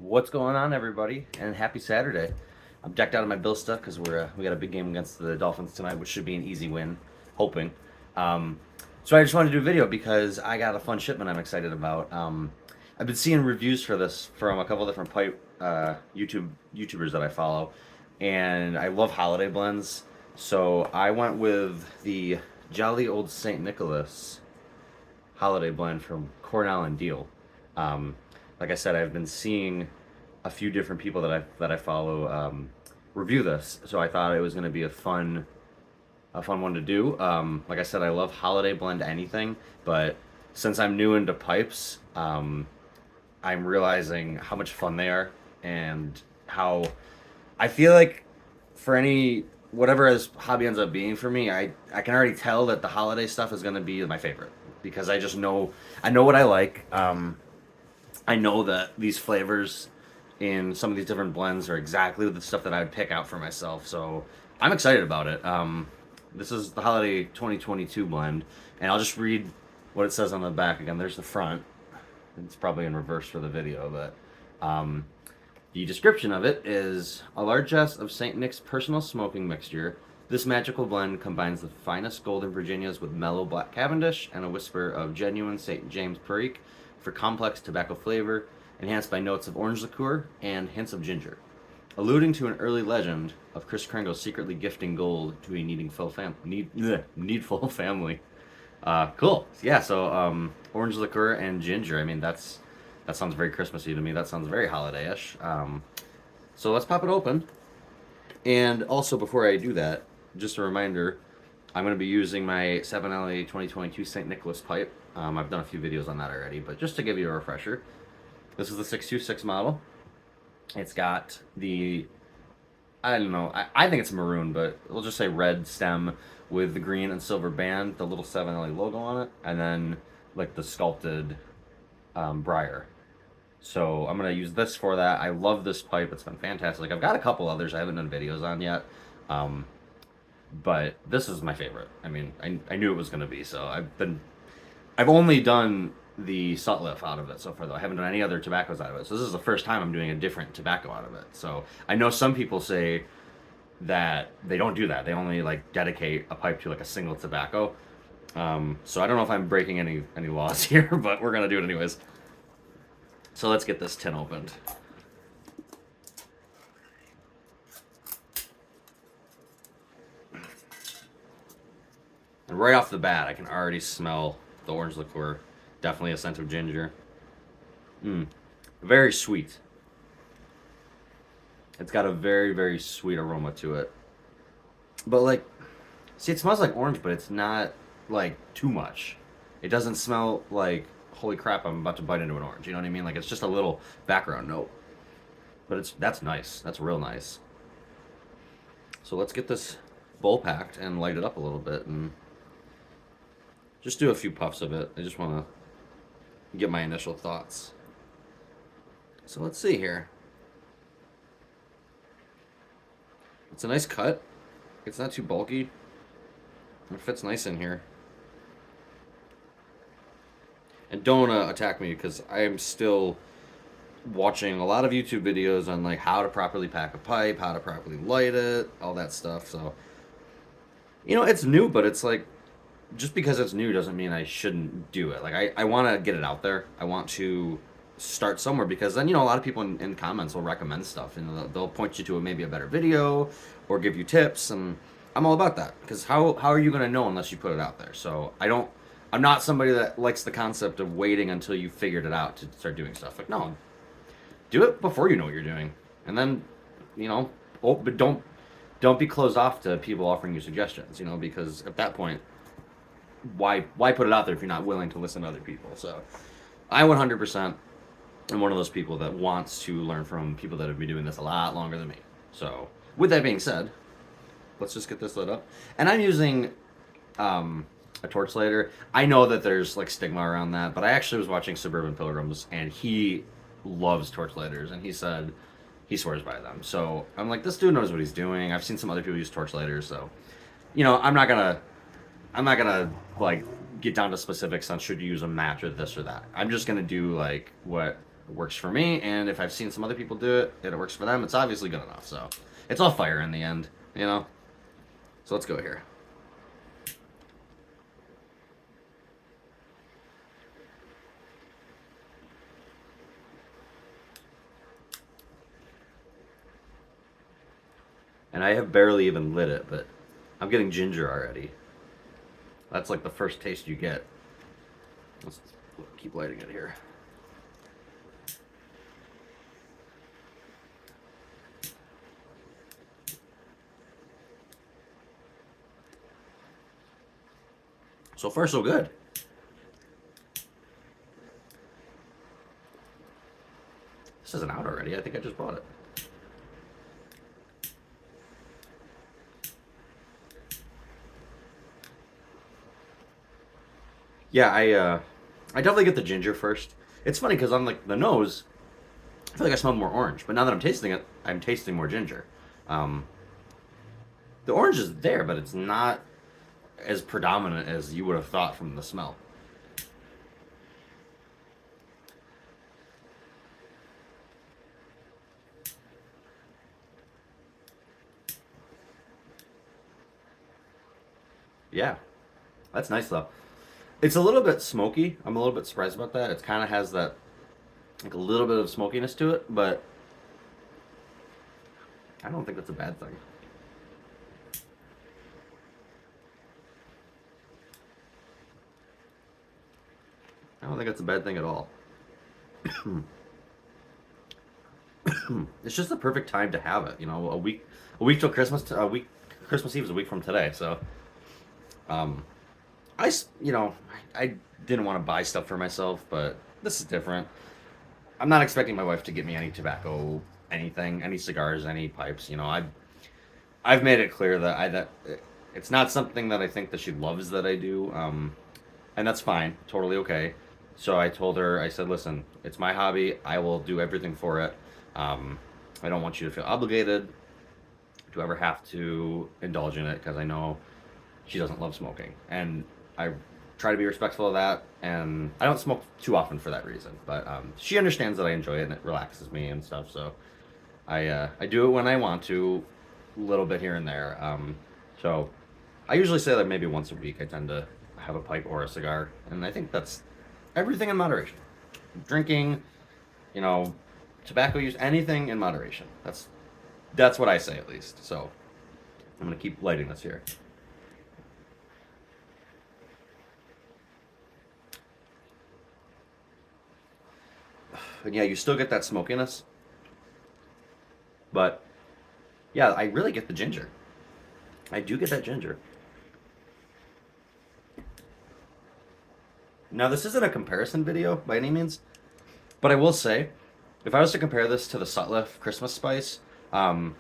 What's going on, everybody? And happy Saturday. I'm decked out in my Bill stuff because we got a big game against the Dolphins tonight, which should be an easy win, hoping. Um, so I just wanted to do a video because I got a fun shipment I'm excited about. I've been seeing reviews for this from a couple different pipe YouTubers that I follow, and I love holiday blends. So I went with the Jolly Old Saint Nicholas holiday blend from Cornell and Diehl. Um, like I said, I've been seeing a few different people that I follow review this, so I thought it was going to be a fun one to do. Like I said, I love holiday blend anything, but since I'm new into pipes, I'm realizing how much fun they are and how I feel like for any whatever his hobby ends up being for me, I can already tell that the holiday stuff is going to be my favorite because I know what I like. I know that these flavors in some of these different blends are exactly the stuff that I would pick out for myself. So I'm excited about it. This is the holiday 2022 blend, and I'll just read what it says on the back again. There's the front. It's probably in reverse for the video, but the description of it is a largesse of St. Nick's personal smoking mixture. This magical blend combines the finest golden Virginias with mellow black Cavendish and a whisper of genuine St. James Perique for complex tobacco flavor, enhanced by notes of orange liqueur and hints of ginger. Alluding to an early legend of Kris Kringle secretly gifting gold to a needful family. Cool. Yeah, so orange liqueur and ginger. I mean, that sounds very Christmassy to me. That sounds very holiday-ish. So let's pop it open. And also, before I do that, just a reminder, I'm going to be using my 7LA 2022 St. Nicholas pipe. I've done a few videos on that already, but just to give you a refresher, this is the 626 model. It's got the, I don't know, I think it's maroon, but we'll just say red stem with the green and silver band, the little 7LA logo on it, and then like the sculpted briar. So I'm going to use this for that. I love this pipe. It's been fantastic. I've got a couple others I haven't done videos on yet. But this is my favorite. I mean, I knew it was going to be, so I've only done the Sutliff out of it so far, though. I haven't done any other tobaccos out of it. So this is the first time I'm doing a different tobacco out of it. So I know some people say that they don't do that. They only like dedicate a pipe to like a single tobacco. So I don't know if I'm breaking any laws here, but we're gonna do it anyways. So let's get this tin opened. And right off the bat, I can already smell the orange liqueur. Definitely a scent of ginger. Very sweet. It's got a very, very sweet aroma to it. But like, see, it smells like orange, but it's not like too much. It doesn't smell like, holy crap, I'm about to bite into an orange. You know what I mean? Like, it's just a little background note. But that's nice. That's real nice. So let's get this bowl packed and light it up a little bit and just do a few puffs of it. I just want to get my initial thoughts. So let's see here. It's a nice cut. It's not too bulky. It fits nice in here. And don't attack me because I am still watching a lot of YouTube videos on like how to properly pack a pipe, how to properly light it, all that stuff. So, you know, it's new, but it's like, just because it's new doesn't mean I shouldn't do it. Like, I want to get it out there. I want to start somewhere because then, you know, a lot of people in comments will recommend stuff and they'll point you to maybe a better video or give you tips. And I'm all about that because how are you going to know unless you put it out there? So I'm not somebody that likes the concept of waiting until you figured it out to start doing stuff. Like, no, do it before you know what you're doing. And then, you know, but don't be closed off to people offering you suggestions, you know, because at that point, why put it out there if you're not willing to listen to other people? So I 100% am one of those people that wants to learn from people that have been doing this a lot longer than me. So with that being said, let's just get this lit up. And I'm using a torch lighter. I know that there's like stigma around that, but I actually was watching Suburban Pilgrims and he loves torch lighters and he said he swears by them. So I'm like, this dude knows what he's doing. I've seen some other people use torch lighters, so you know, I'm not gonna like get down to specifics on should you use a match or this or that. I'm just gonna do like what It works for me, and if I've seen some other people do it and it works for them, it's obviously good enough. So it's all fire in the end, you know? So let's go here. And I have barely even lit it, but I'm getting ginger already. That's like the first taste you get. Let's keep lighting it here. So far, so good. This isn't out already. I think I just bought it. Yeah, I definitely get the ginger first. It's funny because on like the nose, I feel like I smell more orange, but now that I'm tasting it, I'm tasting more ginger. Um, the orange is there, but it's not as predominant as you would have thought from the smell. Yeah, that's nice though. It's a little bit smoky. I'm a little bit surprised about that. It kind of has that like a little bit of smokiness to it, but I don't think that's a bad thing. I don't think that's a bad thing at all. It's just the perfect time to have it. You know, a week till Christmas. Christmas Eve is a week from today. So, um, you know, I didn't want to buy stuff for myself, but this is different. I'm not expecting my wife to get me any tobacco, anything, any cigars, any pipes. You know, I've made it clear that it's not something that I think that she loves that I do, and that's fine, totally okay. So I told her, I said, listen, it's my hobby. I will do everything for it. Um, I don't want you to feel obligated to ever have to indulge in it because I know she doesn't love smoking, and I try to be respectful of that. And I don't smoke too often for that reason, but she understands that I enjoy it and it relaxes me and stuff. So I do it when I want to, a little bit here and there. So I usually say that maybe once a week I tend to have a pipe or a cigar, and I think that's everything in moderation. Drinking, you know, tobacco use, anything in moderation. That's what I say at least. So I'm gonna keep lighting this here. And yeah, you still get that smokiness, but yeah, I really get the ginger. I do get that ginger. Now, this isn't a comparison video by any means, but I will say, if I was to compare this to the Sutliff Christmas Spice, um,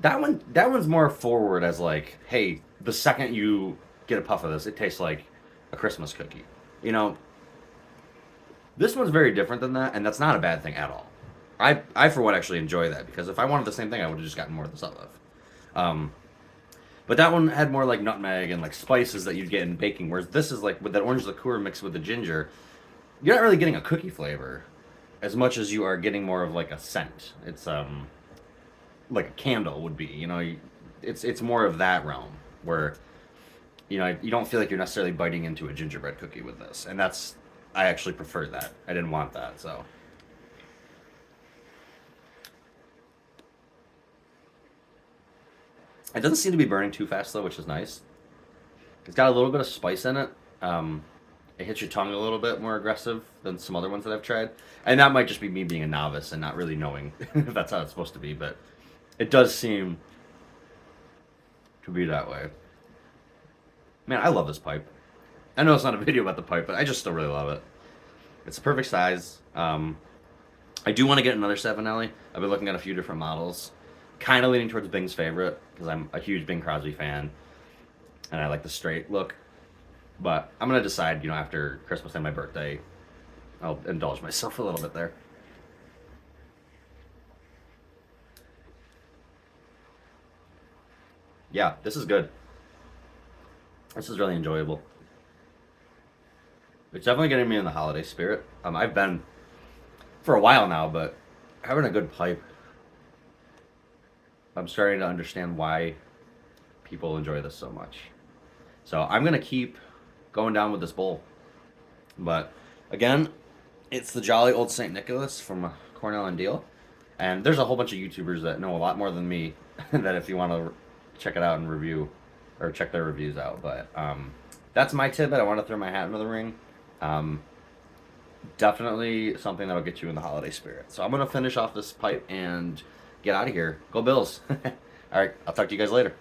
that one's more forward as like, hey, the second you get a puff of this, it tastes like a Christmas cookie. You know, this one's very different than that, and that's not a bad thing at all. I for one actually enjoy that because if I wanted the same thing, I would have just gotten more of the Sutliff. Um, but that one had more like nutmeg and like spices that you'd get in baking, whereas this is like with that orange liqueur mixed with the ginger, you're not really getting a cookie flavor as much as you are getting more of like a scent. It's like a candle would be, you know, it's more of that realm where you know you don't feel like you're necessarily biting into a gingerbread cookie with this, and that's I actually prefer that. I didn't want that, so. It doesn't seem to be burning too fast though, which is nice. It's got a little bit of spice in it. It hits your tongue a little bit more aggressive than some other ones that I've tried, and that might just be me being a novice and not really knowing if that's how it's supposed to be. But it does seem to be that way. Man, I love this pipe. I know it's not a video about the pipe, but I just still really love it. It's a perfect size. I do want to get another 7 I've been looking at a few different models. Kind of leaning towards Bing's favorite because I'm a huge Bing Crosby fan, and I like the straight look. But I'm gonna decide, you know, after Christmas and my birthday, I'll indulge myself a little bit there. Yeah, this is good. This is really enjoyable. It's definitely getting me in the holiday spirit. I've been for a while now, but having a good pipe, I'm starting to understand why people enjoy this so much. So I'm gonna keep going down with this bowl. But again, it's the Jolly Old St. Nicholas from Cornell and Diehl. And there's a whole bunch of YouTubers that know a lot more than me that if you want to check it out and review or check their reviews out. But that's my tidbit. I want to throw my hat into the ring. Definitely something that'll get you in the holiday spirit. So I'm going to finish off this pipe and get out of here. Go Bills. All right, I'll talk to you guys later.